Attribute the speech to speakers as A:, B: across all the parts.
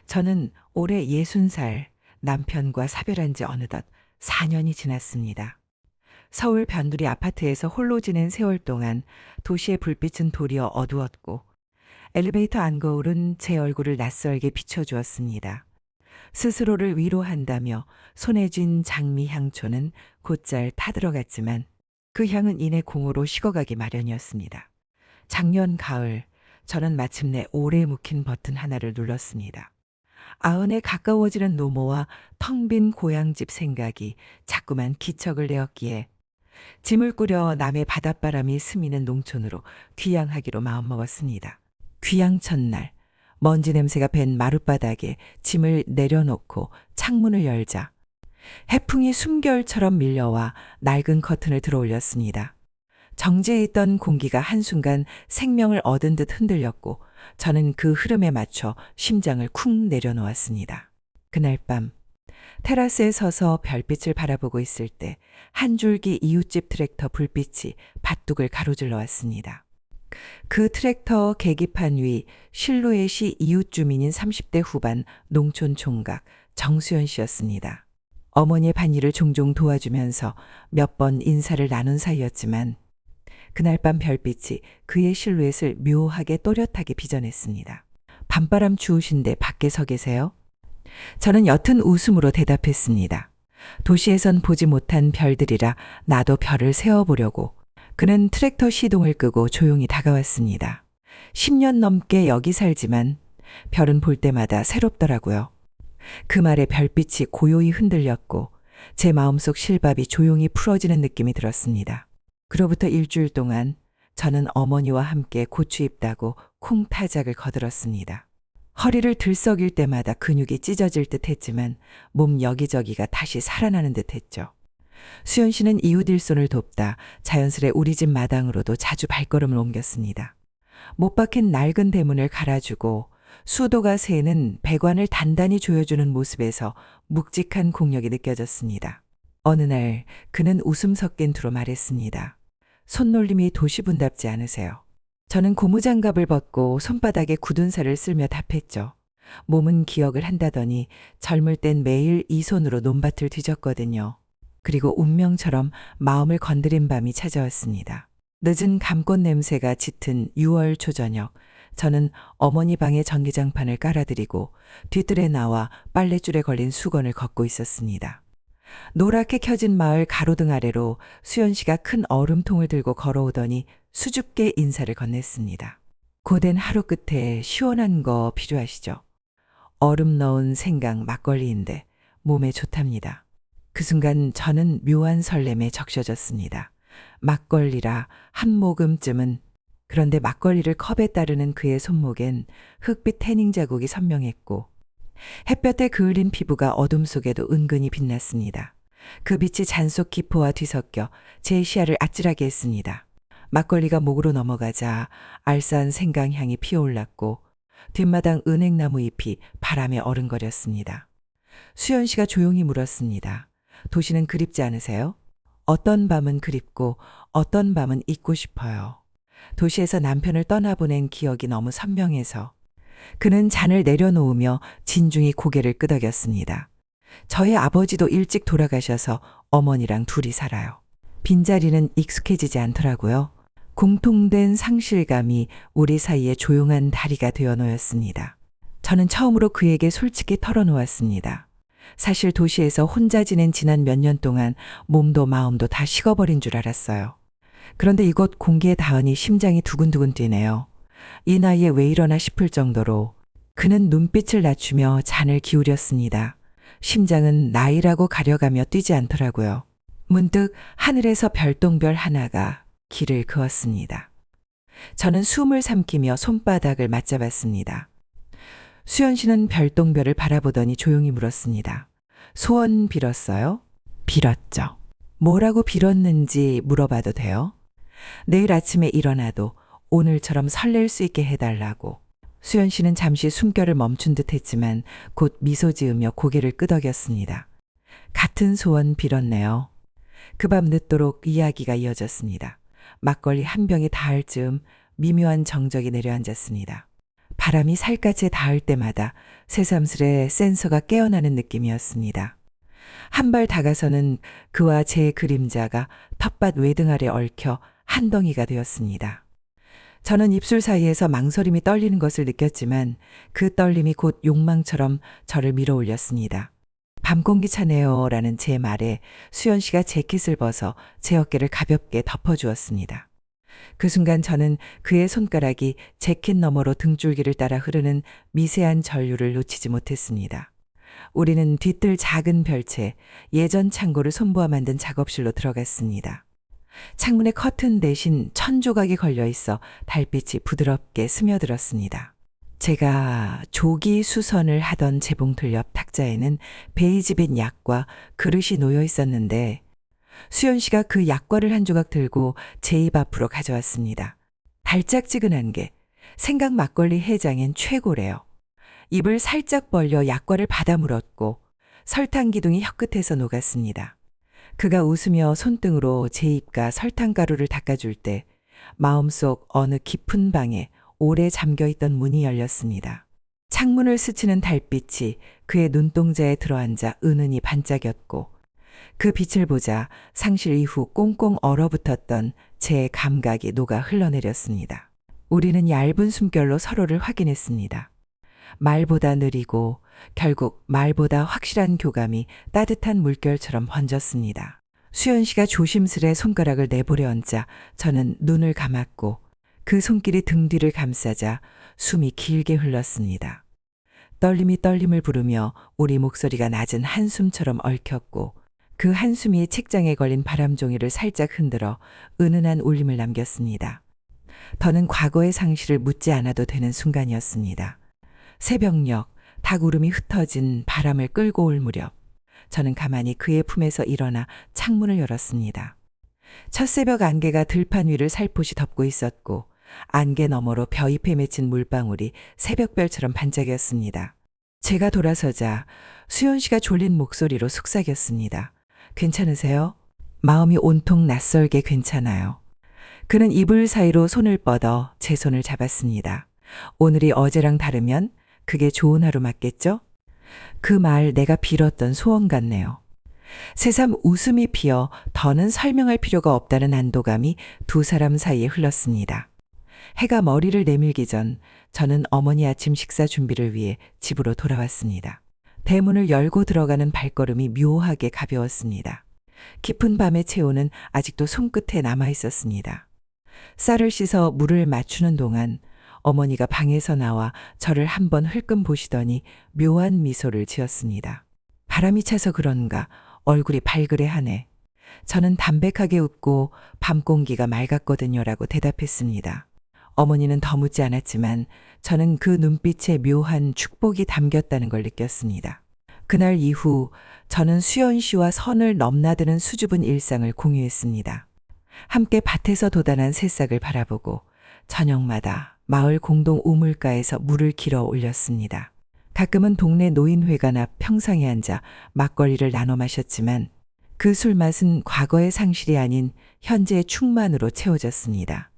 A: 저는 올해 60살, 남편과 사별한 지 어느덧 4년이 지났습니다. 서울 변두리 아파트에서 홀로 지낸 세월 동안 도시의 불빛은 도리어 어두웠고 엘리베이터 안거울은 제 얼굴을 낯설게 비춰주었습니다. 스스로를 위로한다며 손에 쥔 장미 향초는 곧잘 타들어갔지만 그 향은 이내 공으로 식어가기 마련이었습니다. 작년 가을, 저는 마침내 오래 묵힌 버튼 하나를 눌렀습니다. 아흔에 가까워지는 노모와 텅 빈 고향집 생각이 자꾸만 기척을 내었기에 짐을 꾸려 남의 바닷바람이 스미는 농촌으로 귀향하기로 마음먹었습니다. 귀향 첫날, 먼지 냄새가 밴 마룻바닥에 짐을 내려놓고 창문을 열자 해풍이 숨결처럼 밀려와 낡은 커튼을 들어올렸습니다. 정지해 있던 공기가 한순간 생명을 얻은 듯 흔들렸고 저는 그 흐름에 맞춰 심장을 쿵 내려놓았습니다. 그날 밤 테라스에 서서 별빛을 바라보고 있을 때 한 줄기 이웃집 트랙터 불빛이 밭둑을 가로질러 왔습니다. 그 트랙터 계기판 위 실루엣이 이웃 주민인 30대 후반 농촌 총각 정수연 씨였습니다. 어머니의 밭일을 종종 도와주면서 몇 번 인사를 나눈 사이였지만 그날 밤 별빛이 그의 실루엣을 묘하게 또렷하게 빚어냈습니다. 밤바람 추우신데 밖에 서 계세요? 저는 옅은 웃음으로 대답했습니다. 도시에선 보지 못한 별들이라 나도 별을 세어보려고. 그는 트랙터 시동을 끄고 조용히 다가왔습니다. 10년 넘게 여기 살지만 별은 볼 때마다 새롭더라고요. 그 말에 별빛이 고요히 흔들렸고 제 마음속 실밥이 조용히 풀어지는 느낌이 들었습니다. 그로부터 일주일 동안 저는 어머니와 함께 고추 입다고 콩타작을 거들었습니다. 허리를 들썩일 때마다 근육이 찢어질 듯 했지만 몸 여기저기가 다시 살아나는 듯 했죠. 수연 씨는 이웃 일손을 돕다 자연스레 우리 집 마당으로도 자주 발걸음을 옮겼습니다. 못 박힌 낡은 대문을 갈아주고 수도가 새는 배관을 단단히 조여주는 모습에서 묵직한 공력이 느껴졌습니다. 어느 날 그는 웃음 섞인 투로 말했습니다. 손놀림이 도시분답지 않으세요? 저는 고무장갑을 벗고 손바닥에 굳은 살을 쓸며 답했죠. 몸은 기억을 한다더니 젊을 땐 매일 이 손으로 논밭을 뒤졌거든요. 그리고 운명처럼 마음을 건드린 밤이 찾아왔습니다. 늦은 감꽃 냄새가 짙은 6월 초저녁, 저는 어머니 방에 전기장판을 깔아드리고 뒤뜰에 나와 빨랫줄에 걸린 수건을 걷고 있었습니다. 노랗게 켜진 마을 가로등 아래로 수연 씨가 큰 얼음통을 들고 걸어오더니 수줍게 인사를 건넸습니다. 고된 하루 끝에 시원한 거 필요하시죠? 얼음 넣은 생강 막걸리인데 몸에 좋답니다. 그 순간 저는 묘한 설렘에 적셔졌습니다. 막걸리라 한 모금쯤은. 그런데 막걸리를 컵에 따르는 그의 손목엔 흑빛 태닝 자국이 선명했고 햇볕에 그을린 피부가 어둠 속에도 은근히 빛났습니다. 그 빛이 잔속 기포와 뒤섞여 제 시야를 아찔하게 했습니다. 막걸리가 목으로 넘어가자 알싸한 생강향이 피어올랐고 뒷마당 은행나무 잎이 바람에 어른거렸습니다. 수연 씨가 조용히 물었습니다. 도시는 그립지 않으세요? 어떤 밤은 그립고 어떤 밤은 잊고 싶어요. 도시에서 남편을 떠나보낸 기억이 너무 선명해서. 그는 잔을 내려놓으며 진중히 고개를 끄덕였습니다. 저희 아버지도 일찍 돌아가셔서 어머니랑 둘이 살아요. 빈자리는 익숙해지지 않더라고요. 공통된 상실감이 우리 사이에 조용한 다리가 되어 놓였습니다. 저는 처음으로 그에게 솔직히 털어놓았습니다. 사실 도시에서 혼자 지낸 지난 몇 년 동안 몸도 마음도 다 식어버린 줄 알았어요. 그런데 이곳 공기에 닿으니 심장이 두근두근 뛰네요. 이 나이에 왜 이러나 싶을 정도로. 그는 눈빛을 낮추며 잔을 기울였습니다. 심장은 나이라고 가려가며 뛰지 않더라고요. 문득 하늘에서 별똥별 하나가 길을 그었습니다. 저는 숨을 삼키며 손바닥을 맞잡았습니다. 수연 씨는 별똥별을 바라보더니 조용히 물었습니다. 소원 빌었어요? 빌었죠. 뭐라고 빌었는지 물어봐도 돼요? 내일 아침에 일어나도 오늘처럼 설렐 수 있게 해달라고. 수연 씨는 잠시 숨결을 멈춘 듯 했지만 곧 미소 지으며 고개를 끄덕였습니다. 같은 소원 빌었네요. 그 밤 늦도록 이야기가 이어졌습니다. 막걸리 한 병이 닿을 즈음 미묘한 정적이 내려앉았습니다. 바람이 살갗에 닿을 때마다 새삼스레 센서가 깨어나는 느낌이었습니다. 한 발 다가서는 그와 제 그림자가 텃밭 외등 아래 얽혀 한 덩이가 되었습니다. 저는 입술 사이에서 망설임이 떨리는 것을 느꼈지만 그 떨림이 곧 욕망처럼 저를 밀어올렸습니다. 밤 공기 차네요 라는 제 말에 수연 씨가 재킷을 벗어 제 어깨를 가볍게 덮어주었습니다. 그 순간 저는 그의 손가락이 재킷 너머로 등줄기를 따라 흐르는 미세한 전류를 놓치지 못했습니다. 우리는 뒤뜰 작은 별채, 예전 창고를 손보아 만든 작업실로 들어갔습니다. 창문에 커튼 대신 천조각이 걸려 있어 달빛이 부드럽게 스며들었습니다. 제가 조기 수선을 하던 재봉틀 옆 탁자에는 베이지빛 약과 그릇이 놓여 있었는데 수연 씨가 그 약과를 한 조각 들고 제 입 앞으로 가져왔습니다. 달짝지근한 게 생강 막걸리 해장엔 최고래요. 입을 살짝 벌려 약과를 받아 물었고 설탕 기둥이 혀끝에서 녹았습니다. 그가 웃으며 손등으로 제 입과 설탕가루를 닦아줄 때 마음속 어느 깊은 방에 오래 잠겨있던 문이 열렸습니다. 창문을 스치는 달빛이 그의 눈동자에 들어앉아 은은히 반짝였고 그 빛을 보자 상실 이후 꽁꽁 얼어붙었던 제 감각이 녹아 흘러내렸습니다. 우리는 얇은 숨결로 서로를 확인했습니다. 말보다 느리고 결국 말보다 확실한 교감이 따뜻한 물결처럼 번졌습니다. 수연 씨가 조심스레 손가락을 내보려 얹자 저는 눈을 감았고 그 손길이 등 뒤를 감싸자 숨이 길게 흘렀습니다. 떨림이 떨림을 부르며 우리 목소리가 낮은 한숨처럼 얽혔고 그 한숨이 책장에 걸린 바람종이를 살짝 흔들어 은은한 울림을 남겼습니다. 더는 과거의 상실을 묻지 않아도 되는 순간이었습니다. 새벽녘 닭울음이 흩어진 바람을 끌고 올 무렵 저는 가만히 그의 품에서 일어나 창문을 열었습니다. 첫 새벽 안개가 들판 위를 살포시 덮고 있었고 안개 너머로 벼잎에 맺힌 물방울이 새벽별처럼 반짝였습니다. 제가 돌아서자 수연 씨가 졸린 목소리로 속삭였습니다. 괜찮으세요? 마음이 온통 낯설게 괜찮아요. 그는 이불 사이로 손을 뻗어 제 손을 잡았습니다. 오늘이 어제랑 다르면 그게 좋은 하루 맞겠죠? 그 말 내가 빌었던 소원 같네요. 새삼 웃음이 피어 더는 설명할 필요가 없다는 안도감이 두 사람 사이에 흘렀습니다. 해가 머리를 내밀기 전 저는 어머니 아침 식사 준비를 위해 집으로 돌아왔습니다. 대문을 열고 들어가는 발걸음이 묘하게 가벼웠습니다. 깊은 밤의 체온은 아직도 손끝에 남아 있었습니다. 쌀을 씻어 물을 맞추는 동안 어머니가 방에서 나와 저를 한번 흘끔 보시더니 묘한 미소를 지었습니다. 바람이 차서 그런가 얼굴이 발그레하네. 저는 담백하게 웃고 밤 공기가 맑았거든요라고 대답했습니다. 어머니는 더 묻지 않았지만 저는 그 눈빛에 묘한 축복이 담겼다는 걸 느꼈습니다. 그날 이후 저는 수연 씨와 선을 넘나드는 수줍은 일상을 공유했습니다. 함께 밭에서 돋아난 새싹을 바라보고 저녁마다 마을 공동 우물가에서 물을 길어 올렸습니다. 가끔은 동네 노인회관 앞 평상에 앉아 막걸리를 나눠 마셨지만 그 술맛은 과거의 상실이 아닌 현재의 충만으로 채워졌습니다.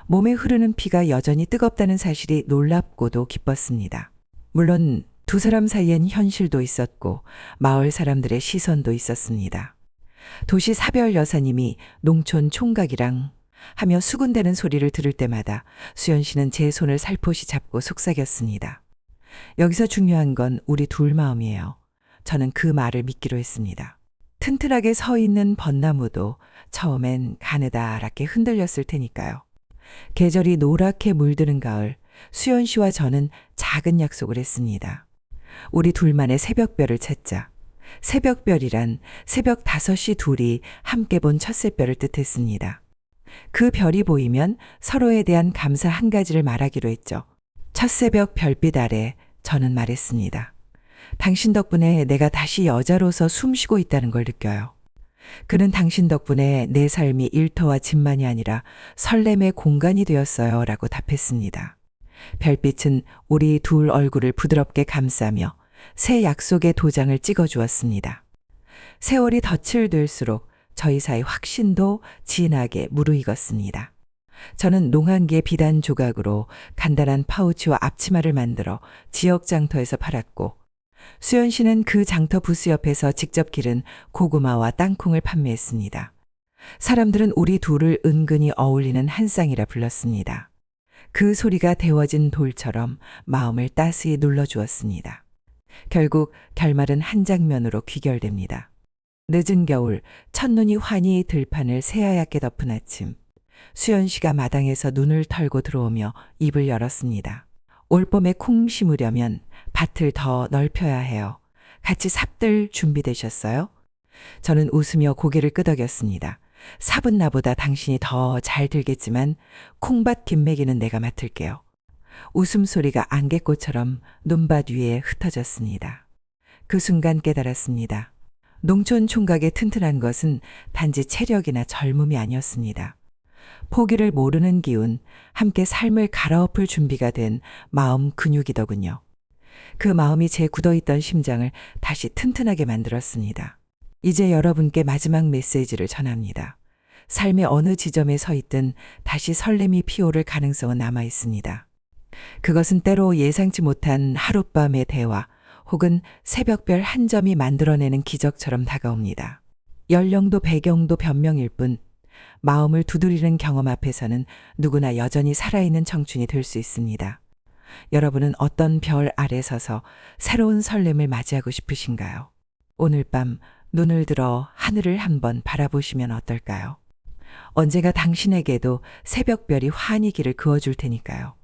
A: 몸에 흐르는 피가 여전히 뜨겁다는 사실이 놀랍고도 기뻤습니다. 물론 두 사람 사이엔 현실도 있었고 마을 사람들의 시선도 있었습니다. 도시 사별 여사님이 농촌 총각이랑 하며 수군대는 소리를 들을 때마다 수연 씨는 제 손을 살포시 잡고 속삭였습니다. 여기서 중요한 건 우리 둘 마음이에요. 저는 그 말을 믿기로 했습니다. 튼튼하게 서 있는 벚나무도 처음엔 가느다랗게 흔들렸을 테니까요. 계절이 노랗게 물드는 가을, 수연 씨와 저는 작은 약속을 했습니다. 우리 둘만의 새벽별을 찾자. 새벽별이란 새벽 5시 둘이 함께 본 첫 새별을 뜻했습니다. 그 별이 보이면 서로에 대한 감사 한 가지를 말하기로 했죠. 첫 새벽 별빛 아래 저는 말했습니다. 당신 덕분에 내가 다시 여자로서 숨쉬고 있다는 걸 느껴요. 그는 당신 덕분에 내 삶이 일터와 집만이 아니라 설렘의 공간이 되었어요 라고 답했습니다. 별빛은 우리 둘 얼굴을 부드럽게 감싸며 새 약속의 도장을 찍어주었습니다. 세월이 덧칠될수록 저희 사이 확신도 진하게 무르익었습니다. 저는 농한기의 비단 조각으로 간단한 파우치와 앞치마를 만들어 지역 장터에서 팔았고, 수연 씨는 그 장터 부스 옆에서 직접 기른 고구마와 땅콩을 판매했습니다. 사람들은 우리 둘을 은근히 어울리는 한 쌍이라 불렀습니다. 그 소리가 데워진 돌처럼 마음을 따스히 눌러주었습니다. 결국 결말은 한 장면으로 귀결됩니다. 늦은 겨울, 첫눈이 환히 들판을 새하얗게 덮은 아침, 수연 씨가 마당에서 눈을 털고 들어오며 입을 열었습니다. 올봄에 콩 심으려면 밭을 더 넓혀야 해요. 같이 삽들 준비되셨어요? 저는 웃으며 고개를 끄덕였습니다. 삽은 나보다 당신이 더 잘 들겠지만 콩밭 김매기는 내가 맡을게요. 웃음소리가 안개꽃처럼 눈밭 위에 흩어졌습니다. 그 순간 깨달았습니다. 농촌 총각의 튼튼한 것은 단지 체력이나 젊음이 아니었습니다. 포기를 모르는 기운, 함께 삶을 갈아엎을 준비가 된 마음 근육이더군요. 그 마음이 제 굳어있던 심장을 다시 튼튼하게 만들었습니다. 이제 여러분께 마지막 메시지를 전합니다. 삶의 어느 지점에 서 있든 다시 설렘이 피어오를 가능성은 남아 있습니다. 그것은 때로 예상치 못한 하룻밤의 대화 혹은 새벽별 한 점이 만들어내는 기적처럼 다가옵니다. 연령도 배경도 변명일 뿐 마음을 두드리는 경험 앞에서는 누구나 여전히 살아있는 청춘이 될 수 있습니다. 여러분은 어떤 별 아래 서서 새로운 설렘을 맞이하고 싶으신가요? 오늘 밤 눈을 들어 하늘을 한번 바라보시면 어떨까요? 언제가 당신에게도 새벽별이 환히 길을 그어줄 테니까요.